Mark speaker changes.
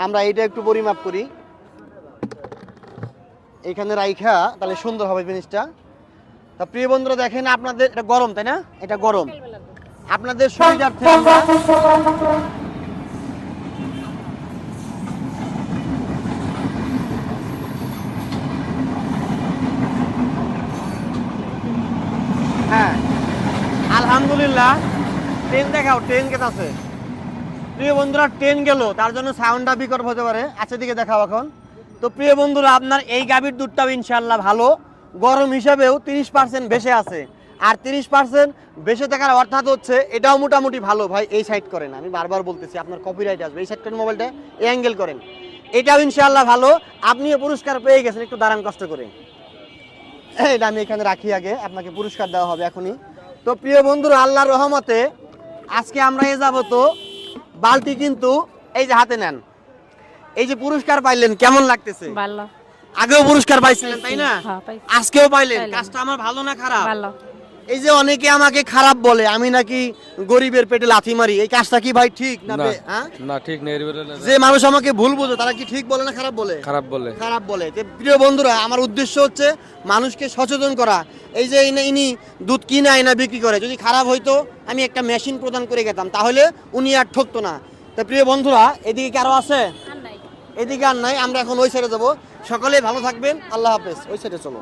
Speaker 1: আমরা এটা একটু পরিমাপ করি, এখানে রাইখা তাহলে সুন্দর হবে জিনিসটা। তা প্রিয় বন্ধুরা দেখেন, আপনাদের এটা গরম তাই না? এটা গরম, আপনাদের সুবিধার্থে আমরা হ্যাঁ আলহামদুলিল্লাহ। ট্রেন দেখাও, ট্রেন কেটে আছে প্রিয় বন্ধুরা, ট্রেন গেল তার জন্য সাউন্ডটা বিকট হতে পারে। আচ্ছা দিকে দেখাও এখন। তো প্রিয় বন্ধুরা, আপনার এই গাভীর দুধটাও ইনশাল্লাহ ভালো, গরম হিসাবেও 30% বেশি আছে। আর 30% বেশি থাকার অর্থাৎ হচ্ছে এটাও মোটামুটি ভালো। ভাই এই সাইড করেন, আমি বারবার বলতেছি আপনার কপিরাইট আসবে, এই সাইড করেন মোবাইলটা, এই অ্যাঙ্গেল করেন, এটাও ইনশাল্লাহ ভালো। আপনিও পুরস্কার পেয়ে গেছেন, একটু দাঁড়ান কষ্ট করে। এটা আমি এখানে রাখি, আগে আপনাকে পুরস্কার দেওয়া হবে এখনই। তো প্রিয় বন্ধুরা, আল্লাহর রহমতে আজকে আমরা এ যাবত বালতি কিন্তু এই যে হাতে নেন, এই যে পুরস্কার পাইলেন, কেমন লাগতেছে?
Speaker 2: ভালো।
Speaker 1: আগেও পুরস্কার পাইছিলেন তাই না?
Speaker 2: হ্যাঁ, পাইছি।
Speaker 1: আজকেও পাইলেন।
Speaker 2: পাইলাম।
Speaker 1: কাজটা আমার ভালো না খারাপ?
Speaker 2: ভালো।
Speaker 1: এই যে অনেকে আমাকে খারাপ বলে, আমি নাকি গরিবের পেটে লাথি মারি, এই কাজটা কি ভাই ঠিক না? হ্যাঁ
Speaker 3: না ঠিক নেই,
Speaker 1: যে মানুষ আমাকে ভুল বোঝে তারা কি ঠিক বলে না খারাপ বলে?
Speaker 3: খারাপ বলে।
Speaker 1: খারাপ বলে। যে প্রিয় বন্ধুরা, আমার উদ্দেশ্য হচ্ছে মানুষকে সচেতন করা। এই যে ইনি দুধ কিনে আয়না বিক্রি করে, যদি খারাপ হইতো আমি একটা মেশিন প্রদান করে গেতাম, তাহলে উনি আর ঠকতো না। তো প্রিয় বন্ধুরা, এদিকে কি আরো আছে? এদিকে আর নাই, আমরা এখন ওই সাইডে যাবো। সকলেই ভালো থাকবেন, আল্লাহ হাফেজ। ওই সাইডে চলো।